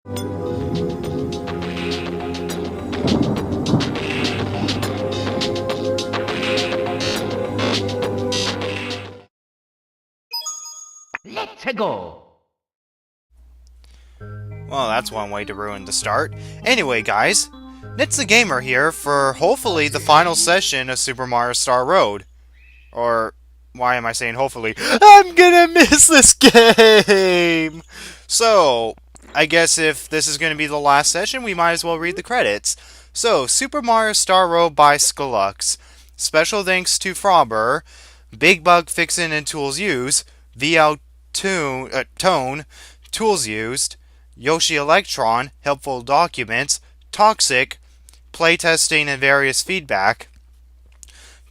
Let's go! Well, that's one way to ruin the start. Anyway, guys, Nitz the Gamer here for hopefully the final session of Super Mario Star Road. Or, why am I saying hopefully? I'm gonna miss this game! So, I guess if this is gonna be the last session, we might as well read the credits. So, Super Mario Star Road by Skullux. Special thanks to Frobber, Big Bug Fixin' and Tools Used, VL Tone, Tools Used, Yoshi Electron, Helpful Documents, Toxic, Playtesting and Various Feedback,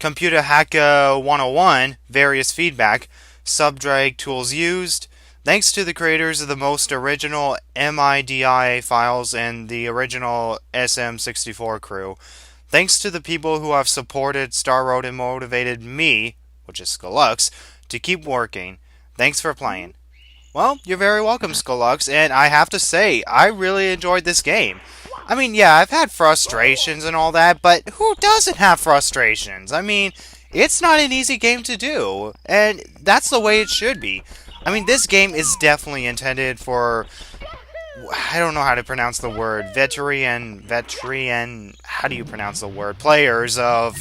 Computer Hacker 101, Various Feedback, Subdrag Tools Used. Thanks to the creators of the most original MIDI files and the original SM64 crew. Thanks to the people who have supported Star Road and motivated me, which is Skullux, to keep working. Thanks for playing. Well, you're very welcome, Skullux, and I have to say, I really enjoyed this game. I mean, yeah, I've had frustrations and all that, but who doesn't have frustrations? I mean, it's not an easy game to do, and that's the way it should be. I mean, this game is definitely intended for, I don't know how to pronounce the word, how do you pronounce the word? Players of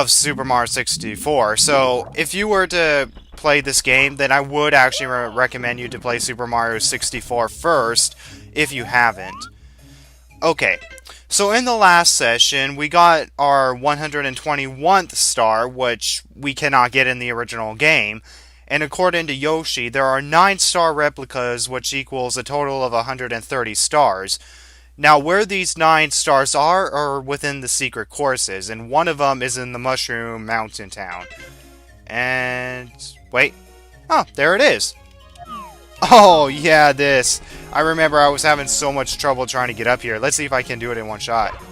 Super Mario 64. So, if you were to play this game, then I would actually recommend you to play Super Mario 64 first, if you haven't. Okay, so in the last session, we got our 121th star, which we cannot get in the original game. And according to Yoshi, there are 9 star replicas, which equals a total of 130 stars. Now, where these 9 stars are within the secret courses, and one of them is in the Mushroom Mountain Town. And wait. Oh, there it is. Oh, yeah, this. I remember I was having so much trouble trying to get up here. Let's see if I can do it in one shot.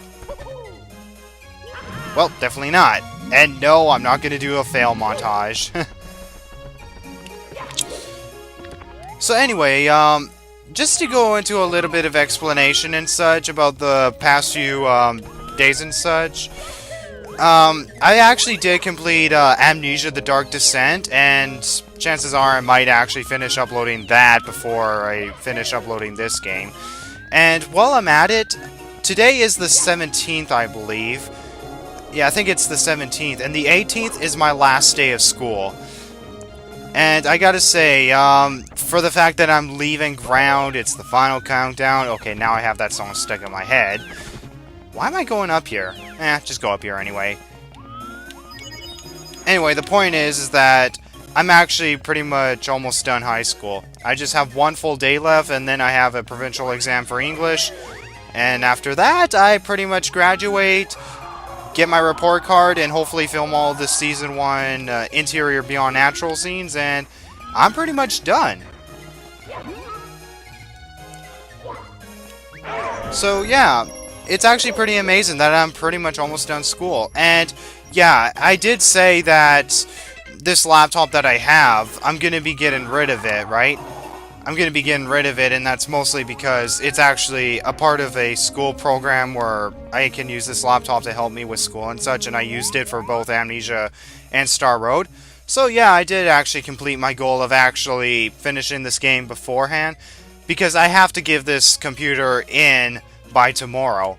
Well, definitely not. And no, I'm not going to do a fail montage. So anyway, just to go into a little bit of explanation and such about the past few days and such. I actually did complete Amnesia: The Dark Descent, and chances are I might actually finish uploading that before I finish uploading this game. And while I'm at it, today is the 17th, I believe. Yeah, I think it's the 17th, and the 18th is my last day of school. And I gotta say, for the fact that I'm leaving ground, it's the final countdown. Okay, now I have that song stuck in my head. Why am I going up here? Just go up here anyway. Anyway, the point is that I'm actually pretty much almost done high school. I just have one full day left, and then I have a provincial exam for English. And after that, I pretty much graduate, get my report card, and hopefully film all the Season 1 Interior Beyond Natural scenes, and I'm pretty much done. So, yeah. It's actually pretty amazing that I'm pretty much almost done school. And, yeah, I did say that this laptop that I have, I'm going to be getting rid of it, right? I'm going to be getting rid of it, and that's mostly because it's actually a part of a school program where I can use this laptop to help me with school and such, and I used it for both Amnesia and Star Road. So, yeah, I did actually complete my goal of actually finishing this game beforehand, because I have to give this computer in by tomorrow.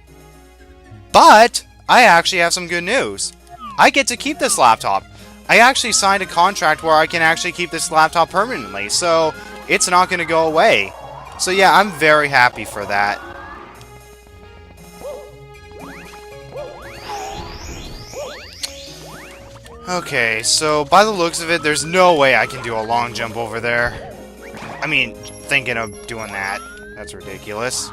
But I actually have some good news. I get to keep this laptop. I actually signed a contract where I can actually keep this laptop permanently, so it's not going to go away. So yeah, I'm very happy for that. Okay, so by the looks of it, there's no way I can do a long jump over there. I mean, thinking of doing that. That's ridiculous.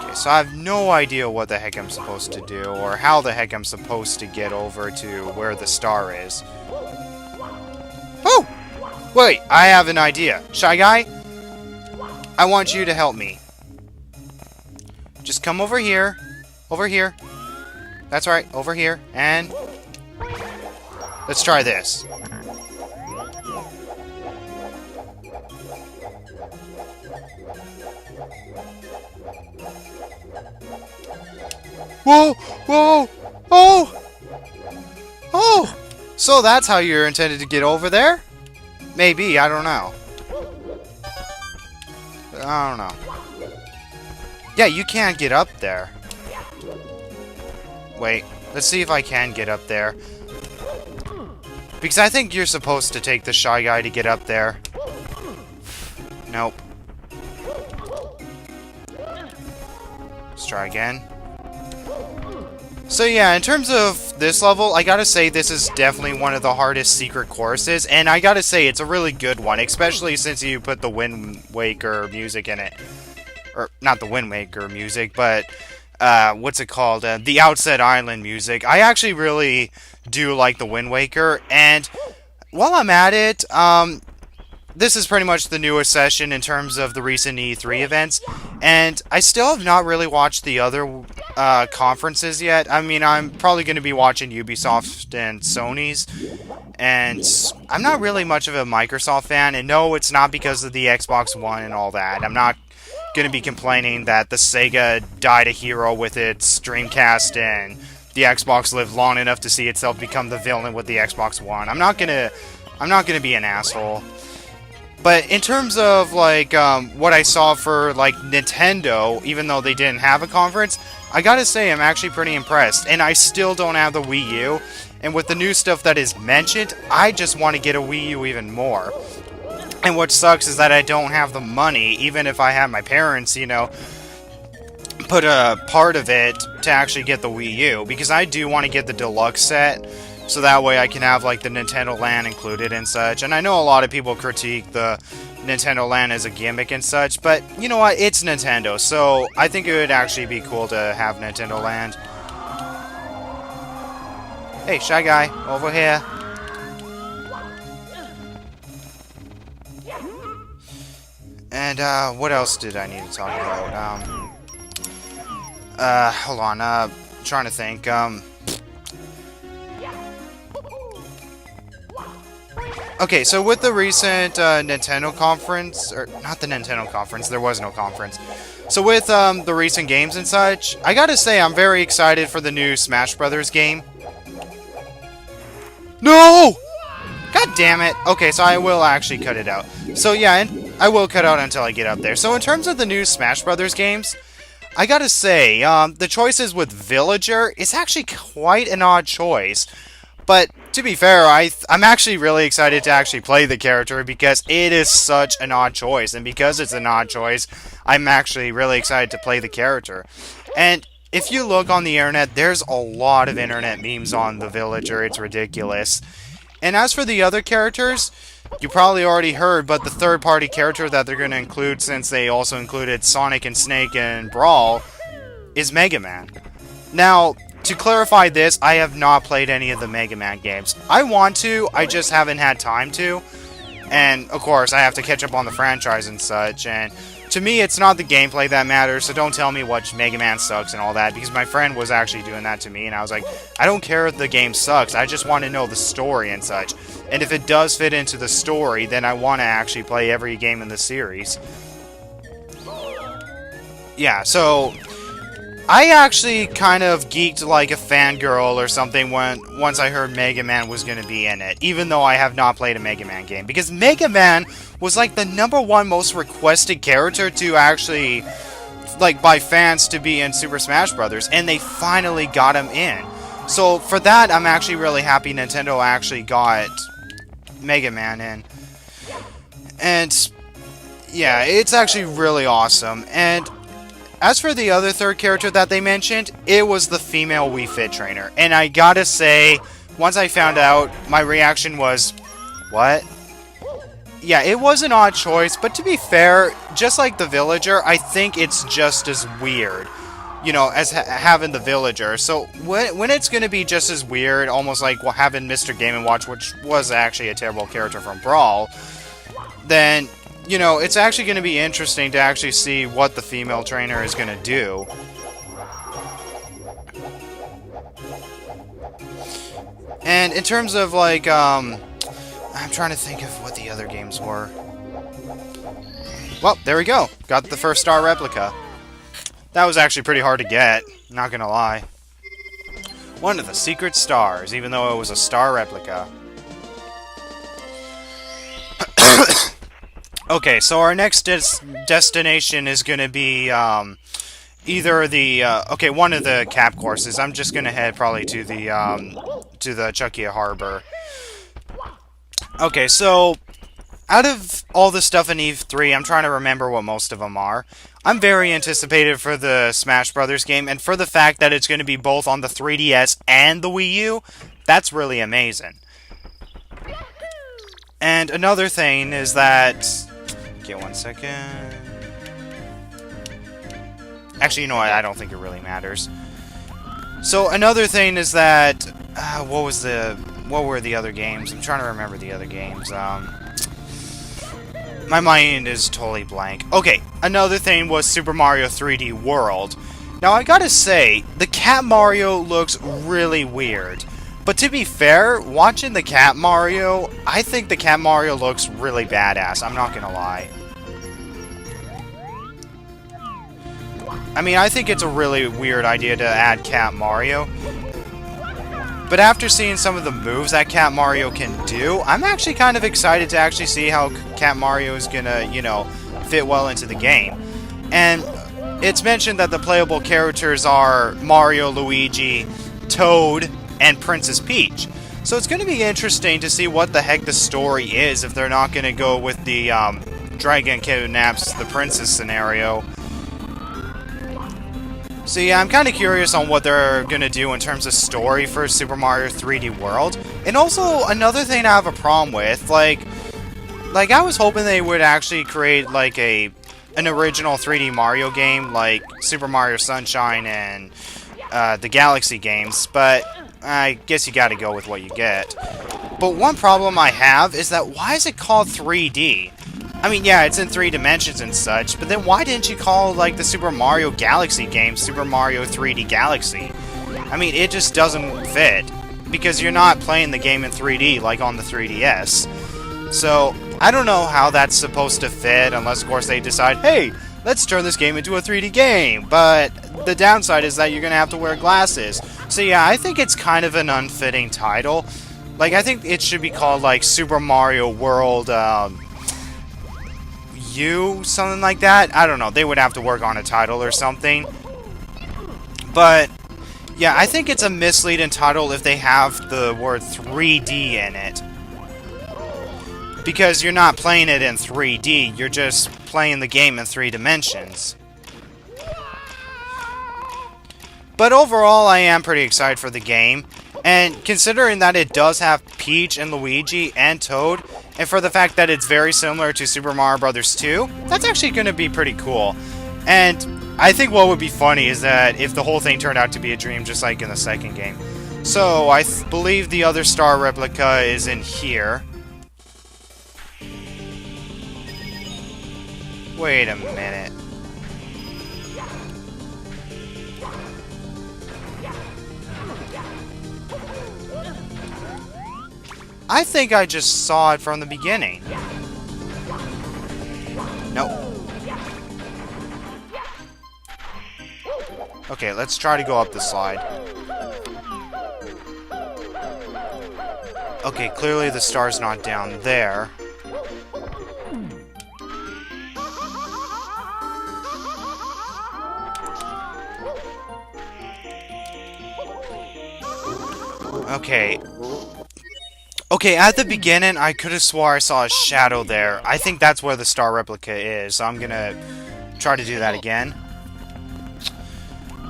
Okay, so I have no idea what the heck I'm supposed to do, or how the heck I'm supposed to get over to where the star is. Oh! Wait, I have an idea. Shy Guy? I want you to help me. Just come over here. Over here. That's right, over here. And let's try this. Whoa! Whoa! Oh! Oh! So that's how you're intended to get over there? Maybe, I don't know. I don't know. Yeah, you can't get up there. Wait, let's see if I can get up there. Because I think you're supposed to take the Shy Guy to get up there. Nope. Let's try again. So yeah, in terms of this level, I gotta say this is definitely one of the hardest secret courses, and I gotta say it's a really good one, especially since you put the Wind Waker music in it. Or, not the Wind Waker music, but, what's it called? The Outset Island music. I actually really do like the Wind Waker, and while I'm at it, this is pretty much the newest session in terms of the recent E3 events, and I still have not really watched the other conferences yet. I mean, I'm probably going to be watching Ubisoft and Sony's, and I'm not really much of a Microsoft fan, and no, it's not because of the Xbox One and all that. I'm not going to be complaining that the Sega died a hero with its Dreamcast and the Xbox lived long enough to see itself become the villain with the Xbox One. I'm not gonna be an asshole. But in terms of, like, what I saw for, like, Nintendo, even though they didn't have a conference, I gotta say I'm actually pretty impressed. And I still don't have the Wii U. And with the new stuff that is mentioned, I just want to get a Wii U even more. And what sucks is that I don't have the money, even if I had my parents, you know, put a part of it to actually get the Wii U. Because I do want to get the deluxe set. So that way I can have, like, the Nintendo Land included and such. And I know a lot of people critique the Nintendo Land as a gimmick and such, but you know what? It's Nintendo, so I think it would actually be cool to have Nintendo Land. Hey, Shy Guy, over here. And, what else did I need to talk about? Hold on, I'm trying to think, Okay, so with the recent Nintendo conference, or not the Nintendo conference, there was no conference. So with the recent games and such, I gotta say I'm very excited for the new Smash Brothers game. No! God damn it. Okay, so I will actually cut it out. So yeah, and I will cut out until I get up there. So in terms of the new Smash Brothers games, I gotta say, the choices with Villager is actually quite an odd choice. But to be fair, I'm actually really excited to actually play the character because it is such an odd choice. And because it's an odd choice, I'm actually really excited to play the character. And if you look on the internet, there's a lot of internet memes on the Villager. It's ridiculous. And as for the other characters, you probably already heard, but the third-party character that they're going to include, since they also included Sonic and Snake in Brawl, is Mega Man. Now, to clarify this, I have not played any of the Mega Man games. I want to, I just haven't had time to. And, of course, I have to catch up on the franchise and such. And to me, it's not the gameplay that matters, so don't tell me what Mega Man sucks and all that. Because my friend was actually doing that to me, and I was like, I don't care if the game sucks, I just want to know the story and such. And if it does fit into the story, then I want to actually play every game in the series. Yeah, so I actually kind of geeked like a fangirl or something once I heard Mega Man was going to be in it, even though I have not played a Mega Man game, because Mega Man was like the #1 most requested character to actually, like, by fans to be in Super Smash Bros., and they finally got him in. So for that, I'm actually really happy Nintendo actually got Mega Man in. And yeah, it's actually really awesome. And as for the other third character that they mentioned, it was the female Wii Fit trainer. And I gotta say, once I found out, my reaction was, what? Yeah, it was an odd choice, but to be fair, just like the Villager, I think it's just as weird, you know, as having the Villager. So when it's gonna be just as weird, almost like having Mr. Game & Watch, which was actually a terrible character from Brawl, then, you know, it's actually going to be interesting to actually see what the female trainer is going to do. And in terms of, like, I'm trying to think of what the other games were. Well, there we go. Got the first star replica. That was actually pretty hard to get, not gonna lie. One of the secret stars, even though it was a star replica. Okay, so our next destination is gonna be, either the, okay, one of the cap courses. I'm just gonna head probably to the Chuckia Harbor. Okay, so out of all the stuff in Eve 3, I'm trying to remember what most of them are. I'm very anticipated for the Smash Brothers game, and for the fact that it's going to be both on the 3DS and the Wii U, that's really amazing. And another thing is that... Okay, 1 second... Actually, you know what? I don't think it really matters. So, another thing is that... what were the other games? I'm trying to remember the other games. My mind is totally blank. Okay, another thing was Super Mario 3D World. Now, I gotta say, the Cat Mario looks really weird. But to be fair, watching the Cat Mario, I think the Cat Mario looks really badass. I'm not gonna lie. I mean, I think it's a really weird idea to add Cat Mario. But after seeing some of the moves that Cat Mario can do, I'm actually kind of excited to actually see how Cat Mario is gonna, you know, fit well into the game. And it's mentioned that the playable characters are Mario, Luigi, Toad, and Princess Peach. So it's gonna be interesting to see what the heck the story is if they're not gonna go with the Dragon Kidnaps the Princess scenario. So yeah, I'm kind of curious on what they're going to do in terms of story for Super Mario 3D World. And also, another thing I have a problem with, like I was hoping they would actually create, like, an original 3D Mario game, like Super Mario Sunshine and the Galaxy games, but I guess you gotta go with what you get. But one problem I have is that why is it called 3D? I mean, yeah, it's in 3 dimensions and such, but then why didn't you call, like, the Super Mario Galaxy game Super Mario 3D Galaxy? I mean, it just doesn't fit, because you're not playing the game in 3D like on the 3DS. So, I don't know how that's supposed to fit, unless, of course, they decide, hey, let's turn this game into a 3D game, but the downside is that you're gonna have to wear glasses. So, yeah, I think it's kind of an unfitting title. Like, I think it should be called, like, Super Mario World, something like that. I don't know. They would have to work on a title or something. But, yeah, I think it's a misleading title if they have the word 3D in it. Because you're not playing it in 3D, you're just playing the game in 3 dimensions. But overall, I am pretty excited for the game. And considering that it does have Peach and Luigi and Toad, and for the fact that it's very similar to Super Mario Bros. 2, that's actually going to be pretty cool. And I think what would be funny is that if the whole thing turned out to be a dream, just like in the second game. So, I believe the other star replica is in here. Wait a minute. I think I just saw it from the beginning. Nope. Okay, let's try to go up the slide. Okay, clearly the star's not down there. Okay. Okay, at the beginning, I could have swore I saw a shadow there. I think that's where the star replica is, so I'm gonna try to do that again.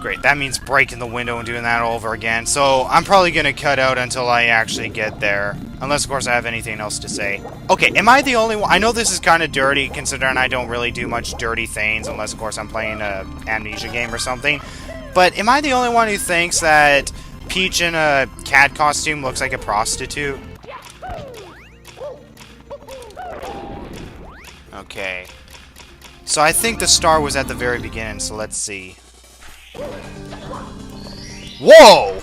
Great, that means breaking the window and doing that all over again. So, I'm probably gonna cut out until I actually get there. Unless, of course, I have anything else to say. Okay, am I the only one? I know this is kind of dirty, considering I don't really do much dirty things, unless, of course, I'm playing a Amnesia game or something. But am I the only one who thinks that Peach in a cat costume looks like a prostitute? Okay. So I think the star was at the very beginning, so let's see. Whoa!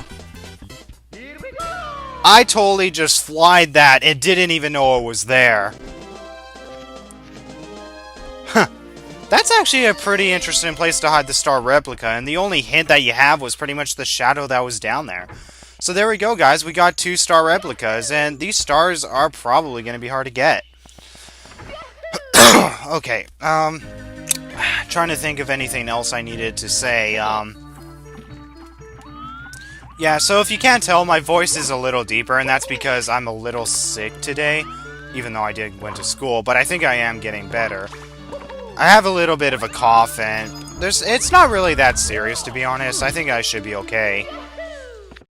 I totally just flied that and didn't even know it was there. Huh. That's actually a pretty interesting place to hide the star replica, and the only hint that you have was pretty much the shadow that was down there. So there we go, guys. We got 2 star replicas, and these stars are probably going to be hard to get. Okay, trying to think of anything else I needed to say. Yeah, so if you can't tell, my voice is a little deeper, and that's because I'm a little sick today, even though I went to school, but I think I am getting better. I have a little bit of a cough, and it's not really that serious, to be honest. I think I should be okay.